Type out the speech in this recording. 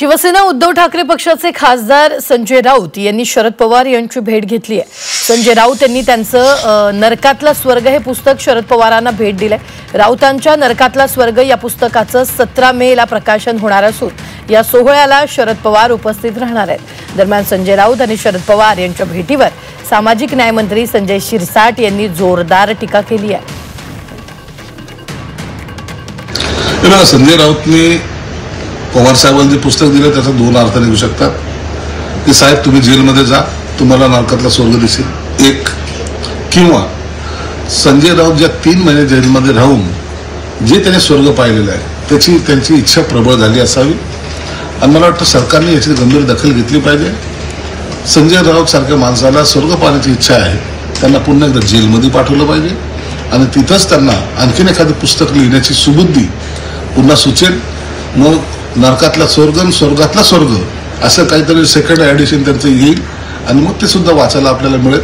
शिवसेना उद्धव ठाकरे पक्षाचे खासदार संजय राऊत यांनी शरद पवार यांची भेट घेतली आहे। संजय राऊत यांनी त्यांचं नरकातला स्वर्ग हे पुस्तक शरद पवारांना भेट दिले। राऊतांच्या नरकातला स्वर्ग या पुस्तकाचं 17 मे ला प्रकाशन होणार असून या सोहळ्याला शरद पवार उपस्थित राहणार आहेत। दरम्यान संजय राऊत आणि शरद पवार यांच्या भेटीवर सामाजिक न्याय मंत्री संजय शिरसाट यांनी जोरदार टीका केली आहे। संजय राऊतने पवार साहेबांनी पुस्तक दिलं त्याचा दोन अर्थ निघू शकतात की साहेब तुम्ही जेलमध्ये जा तुम्हाला नरकातला स्वर्ग दिसेल एक, किंवा संजय राऊत ज्या 3 महिने जेलमध्ये राहून जे त्याने स्वर्ग पाहिलेलं आहे त्यांची इच्छा प्रबळ झाली असावी आणि मला वाटतं सरकारने याची गंभीर दखल घेतली पाहिजे। संजय राऊत सारख्या माणसाला स्वर्ग पाहण्याची इच्छा आहे, त्यांना पुन्हा एकदा जेलमध्ये पाठवलं पाहिजे आणि तिथंच त्यांना आणखीन एखादं पुस्तक लिहिण्याची सुबुद्धी पुन्हा सुचेल। मग नरकातला स्वर्ग आणि स्वर्गातला स्वर्ग असं काहीतरी सेकंड एडिशन त्यांचं येईल आणि मग ते सुद्धा वाचायला आपल्याला मिळेल।